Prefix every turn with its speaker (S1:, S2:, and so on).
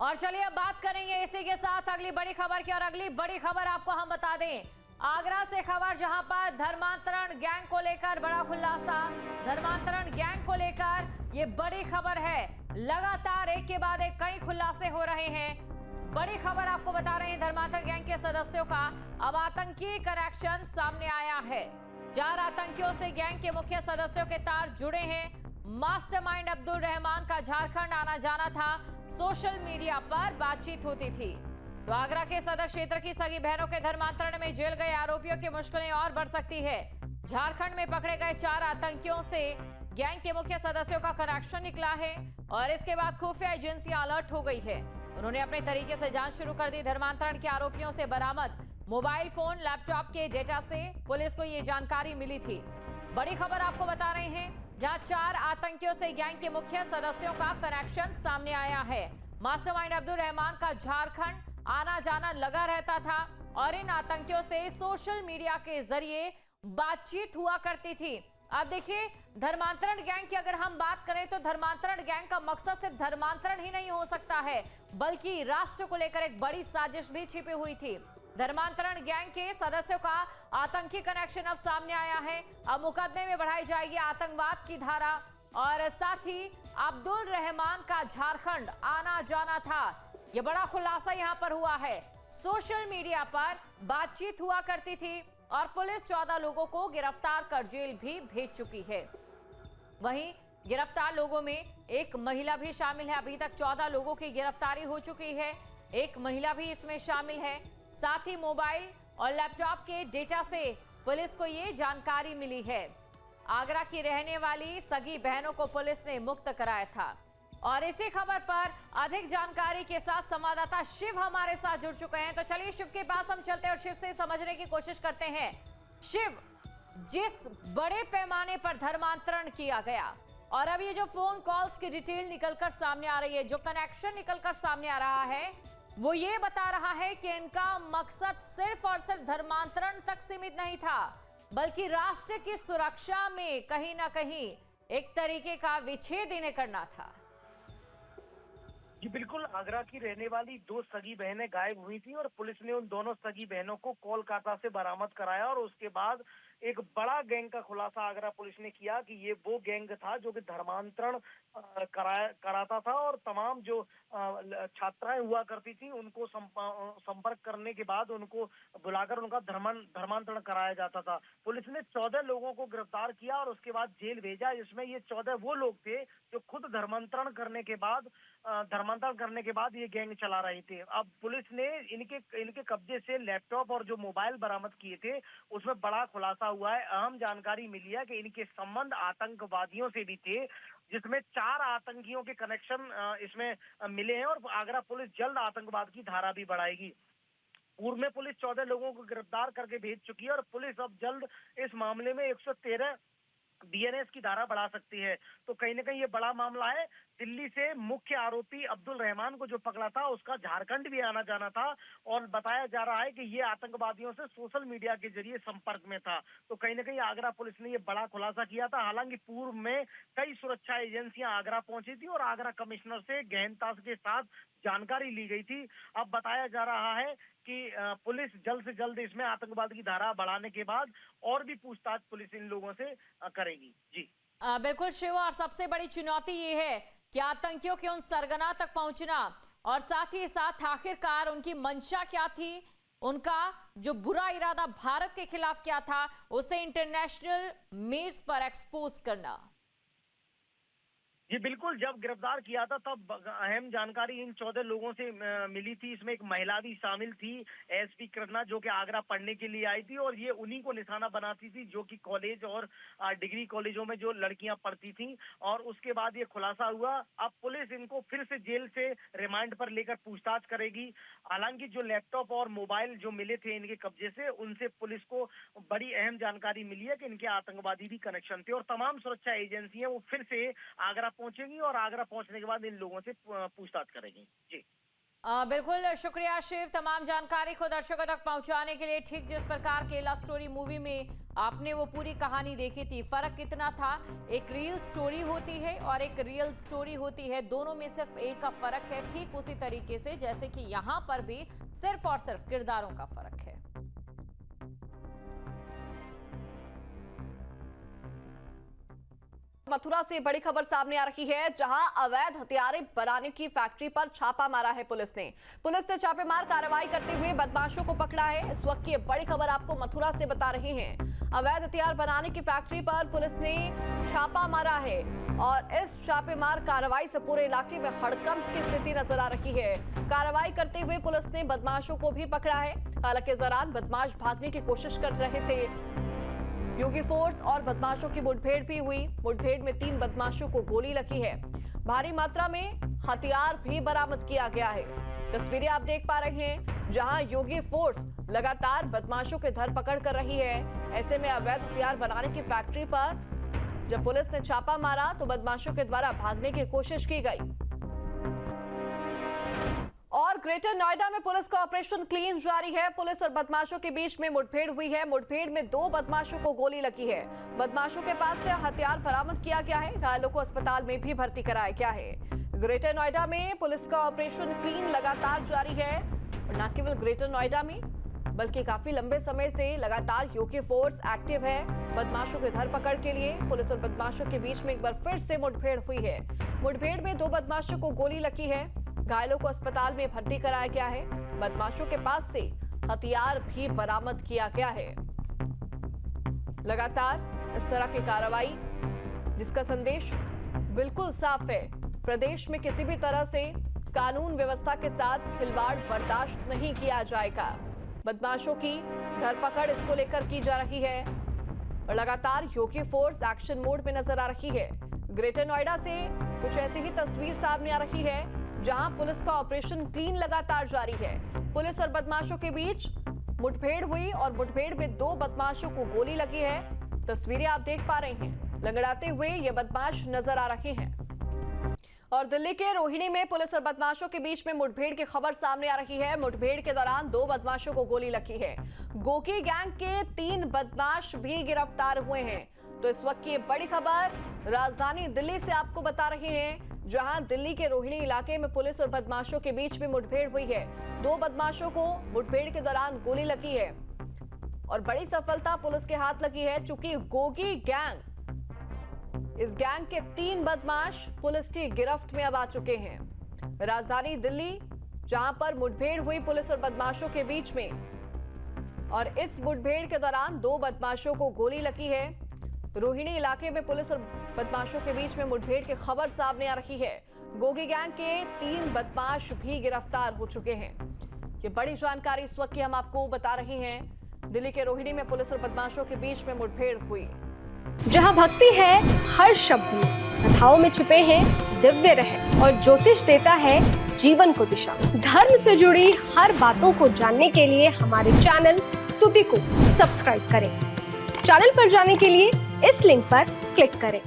S1: और चलिए अब बात करेंगे इसी के साथ अगली बड़ी खबर की। और अगली बड़ी खबर आपको हम बता दें, आगरा से खबर, जहां पर धर्मांतरण गैंग को लेकर बड़ा खुलासा। धर्मांतरण गैंग को लेकर ये बड़ी खबर है। लगातार एक के बाद एक कई खुलासे हो रहे हैं। बड़ी खबर आपको बता रहे हैं, धर्मांतरण गैंग के सदस्यों का अब आतंकी कनेक्शन सामने आया है। 4 आतंकियों से गैंग के मुख्य सदस्यों के तार जुड़े हैं। मास्टरमाइंड अब्दुल रहमान का झारखंड आना जाना था। सोशल मीडिया पर बातचीत होती थी। तो आगरा के सदर क्षेत्र की सगी बहनों के धर्मांतरण में जेल गए आरोपियों की मुश्किलें और बढ़ सकती है। झारखंड में पकड़े गए 4 आतंकियों से गैंग के मुख्य सदस्यों का कनेक्शन निकला है और इसके बाद खुफिया एजेंसियां अलर्ट हो गई है। उन्होंने अपने तरीके से जांच शुरू कर दी। धर्मांतरण के आरोपियों से बरामद मोबाइल फोन, लैपटॉप के डेटा से पुलिस को यह जानकारी मिली थी। बड़ी खबर आपको बता रहे हैं, जहां 4 आतंकियों से गैंग के मुख्य सदस्यों का कनेक्शन सामने आया है। मास्टरमाइंड अब्दुल रहमान का झारखंड आना जाना लगा रहता था और इन आतंकियों से सोशल मीडिया के जरिए बातचीत हुआ करती थी। अब देखिए, धर्मांतरण गैंग की अगर हम बात करें तो धर्मांतरण गैंग का मकसद सिर्फ धर्मांतरण ही नहीं हो सकता है, बल्कि राष्ट्र को लेकर एक बड़ी साजिश भी छिपी हुई थी। धर्मांतरण गैंग के सदस्यों का आतंकी कनेक्शन अब सामने आया है। अब मुकदमे में बढ़ाई जाएगी आतंकवाद की धारा और साथ ही अब्दुल रहमान का झारखंड आना जाना था। यह बड़ा खुलासा यहां पर हुआ है। सोशल मीडिया पर बातचीत हुआ करती थी और पुलिस 14 लोगों को गिरफ्तार कर जेल भी भेज चुकी है। वहीं गिरफ्तार लोगों में एक महिला भी शामिल है। अभी तक 14 लोगों की गिरफ्तारी हो चुकी है, एक महिला भी इसमें शामिल है। साथ ही मोबाइल और लैपटॉप के डेटा से पुलिस को यह जानकारी मिली है। आगरा की रहने वाली सगी बहनों को पुलिस ने मुक्त कराया था। और इसी खबर पर अधिक जानकारी के साथ संवाददाता शिव हमारे साथ जुड़ चुके हैं। तो चलिए शिव के पास हम चलते हैं और शिव से समझने की कोशिश करते हैं। शिव, जिस बड़े पैमाने पर धर्मांतरण किया गया और अब ये जो फोन कॉल्स की डिटेल निकलकर सामने आ रही है, जो कनेक्शन निकलकर सामने आ रहा है, वो ये बता रहा है कि इनका मकसद सिर्फ और सिर्फ धर्मांतरण तक सीमित नहीं था, बल्कि राष्ट्र की सुरक्षा में कहीं ना कहीं एक तरीके का विच्छेद इन्हें करना था।
S2: जी बिल्कुल, आगरा की रहने वाली 2 सगी बहनें गायब हुई थी और पुलिस ने उन दोनों सगी बहनों को कोलकाता से बरामद कराया और उसके बाद एक बड़ा गैंग का खुलासा आगरा पुलिस ने किया कि ये वो गैंग था जो कि धर्मांतरण कराता था और तमाम जो छात्राएं हुआ करती थी उनको संपर्क करने के बाद उनको बुलाकर उनका धर्मांतरण कराया जाता था। पुलिस ने 14 लोगों को गिरफ्तार किया और उसके बाद जेल भेजा, जिसमें ये 14 वो लोग थे जो खुद धर्मांतरण करने के बाद ये गैंग चला रहे थे। अब पुलिस ने इनके कब्जे से लैपटॉप और जो मोबाइल बरामद किए थे उसमें बड़ा खुलासा हुआ है। अहम जानकारी मिली है कि इनके संबंध आतंकवादियों से भी थे, जिसमें 4 आतंकियों के कनेक्शन इसमें मिले हैं और आगरा पुलिस जल्द आतंकवाद की धारा भी बढ़ाएगी। पूर्व में पुलिस 14 लोगों को गिरफ्तार करके भेज चुकी है और पुलिस अब जल्द इस मामले में 113 बीएनएस की धारा बढ़ा सकती है। तो कहीं ना कहीं ये बड़ा मामला है। दिल्ली से मुख्य आरोपी अब्दुल रहमान को जो पकड़ा था उसका झारखंड भी आना जाना था और बताया जा रहा है कि ये आतंकवादियों से सोशल मीडिया के जरिए संपर्क में था। तो कहीं ना कहीं आगरा पुलिस ने ये बड़ा खुलासा किया था। हालांकि पूर्व में कई सुरक्षा एजेंसियां आगरा पहुंची थी और आगरा कमिश्नर से गहनता के साथ जानकारी ली गई थी। अब बताया जा रहा है कि पुलिस जल्द से जल्द इसमें आतंकवाद की धारा बढ़ाने के बाद और भी पूछताछ पुलिस इन लोगों से करेगी। जी
S1: बिल्कुल शिव, और सबसे बड़ी चुनौती ये है कि आतंकियों के उन सरगना तक पहुंचना और साथ ही साथ आखिरकार उनकी मंशा क्या थी, उनका जो बुरा इरादा भारत के खिलाफ क्या था, उसे इंटरनेशनल मेज पर एक्सपोज करना।
S2: जी बिल्कुल, जब गिरफ्तार किया था तब अहम जानकारी इन 14 लोगों से मिली थी। इसमें एक महिला भी शामिल थी, एसपी कृष्णा, जो कि आगरा पढ़ने के लिए आई थी और ये उन्हीं को निशाना बनाती थी जो कि कॉलेज और डिग्री कॉलेजों में जो लड़कियां पढ़ती थी। और उसके बाद ये खुलासा हुआ। अब पुलिस इनको फिर से जेल से रिमांड पर लेकर पूछताछ करेगी। हालांकि जो लैपटॉप और मोबाइल जो मिले थे इनके कब्जे से, उनसे पुलिस को बड़ी अहम जानकारी मिली है कि इनके आतंकवादी भी कनेक्शन थे और तमाम सुरक्षा एजेंसियां वो फिर से आगरा पहुंचेंगी और आगरा पहुंचने के बाद इन लोगों से पूछताछ करेंगी। जी
S1: बिल्कुल शुक्रिया शिव, तमाम जानकारी को दर्शकों तक पहुंचाने के लिए। ठीक जिस प्रकार के लव स्टोरी मूवी में आपने वो पूरी कहानी देखी थी, फर्क कितना था, एक रियल स्टोरी होती है और एक रियल स्टोरी होती है, दोनों में सिर्फ एक का फर्क है। ठीक उसी तरीके से जैसे कि यहाँ पर भी सिर्फ और सिर्फ किरदारों का फर्क है।
S3: मथुरा से बड़ी खबर सामने आ रही है, जहां अवैध हथियारें बनाने की फैक्ट्री पर छापा मारा है पुलिस ने छापेमार कार्रवाई करते हुए बदमाशों को पकड़ा है। इस वक्त की बड़ी खबर आपको मथुरा से बता रहे हैं। अवैध हथियार बनाने की फैक्ट्री पर पुलिस ने छापा मारा है और इस छापेमार कार्रवाई से पूरे इलाके में हड़कंप की स्थिति नजर आ रही है। कार्रवाई करते हुए पुलिस ने बदमाशों को भी पकड़ा है। हालांकि इस दौरान बदमाश भागने की कोशिश कर रहे थे। योगी फोर्स और बदमाशों की मुठभेड़ भी हुई। मुठभेड़ में 3 बदमाशों को गोली लगी है। भारी मात्रा में हथियार भी बरामद किया गया है। तस्वीरें आप देख पा रहे हैं, जहां योगी फोर्स लगातार बदमाशों की धरपकड़ कर रही है। ऐसे में अवैध हथियार बनाने की फैक्ट्री पर जब पुलिस ने छापा मारा तो बदमाशों के द्वारा भागने की कोशिश की गई। और ग्रेटर नोएडा में पुलिस का ऑपरेशन क्लीन जारी है। पुलिस और बदमाशों के बीच में मुठभेड़ हुई है। मुठभेड़ में 2 बदमाशों को गोली लगी है। बदमाशों के पास से हथियार बरामद किया गया है। घायलों को अस्पताल में भी भर्ती कराया गया है। ग्रेटर नोएडा में पुलिस का ऑपरेशन क्लीन लगातार जारी है। और न केवल ग्रेटर नोएडा में बल्कि काफी लंबे समय से लगातार योगी फोर्स एक्टिव है। बदमाशों की धरपकड़ के लिए पुलिस और बदमाशों के बीच में एक बार फिर से मुठभेड़ हुई है। मुठभेड़ में 2 बदमाशों को गोली लगी है। घायलों को अस्पताल में भर्ती कराया गया है। बदमाशों के पास से हथियार भी बरामद किया गया है। लगातार इस तरह की कार्रवाई, जिसका संदेश बिल्कुल साफ है, प्रदेश में किसी भी तरह से कानून व्यवस्था के साथ खिलवाड़ बर्दाश्त नहीं किया जाएगा। बदमाशों की धरपकड़ इसको लेकर की जा रही है और लगातार योगी फोर्स एक्शन मोड में नजर आ रही है। ग्रेटर नोएडा से कुछ ऐसी ही तस्वीर सामने आ रही है, जहां पुलिस का ऑपरेशन क्लीन लगातार जारी है। पुलिस और बदमाशों के बीच मुठभेड़ हुई और मुठभेड़ में 2 बदमाशों को गोली लगी है। तस्वीरें आप देख पा रहे हैं, लंगड़ाते हुए ये बदमाश नजर आ रहे हैं। और दिल्ली के रोहिणी में पुलिस और बदमाशों के बीच में मुठभेड़ की खबर सामने आ रही है। मुठभेड़ के दौरान 2 बदमाशों को गोली लगी है। गोकी गैंग के 3 बदमाश भी गिरफ्तार हुए हैं। तो इस वक्त की बड़ी खबर राजधानी दिल्ली से आपको बता रहे हैं, जहां दिल्ली के रोहिणी इलाके में पुलिस और बदमाशों के बीच में मुठभेड़ हुई है। 2 बदमाशों को मुठभेड़ के दौरान गोली लगी है और बड़ी सफलता पुलिस के हाथ लगी है, चूंकि गोगी गैंग, इस गैंग के 3 बदमाश पुलिस की गिरफ्त में अब आ चुके हैं। राजधानी दिल्ली, जहां पर मुठभेड़ हुई पुलिस और बदमाशों के बीच में, और इस मुठभेड़ के दौरान 2 बदमाशों को गोली लगी है। रोहिणी इलाके में पुलिस और बदमाशों के बीच में मुठभेड़ की खबर सामने आ रही है। गोगी गैंग के 3 बदमाश भी गिरफ्तार हो चुके हैं। ये बड़ी जानकारी इस वक्त की हम आपको बता रहे हैं। दिल्ली के रोहिणी में पुलिस और बदमाशों के बीच में मुठभेड़ हुई।
S4: जहां भक्ति है हर शब्द में, कथाओं में छुपे हैं दिव्य रहस्य और ज्योतिष देता है जीवन को दिशा। धर्म से जुड़ी हर बातों को जानने के लिए हमारे चैनल स्तुति को सब्सक्राइब करें। चैनल पर जाने के लिए इस लिंक पर क्लिक करें।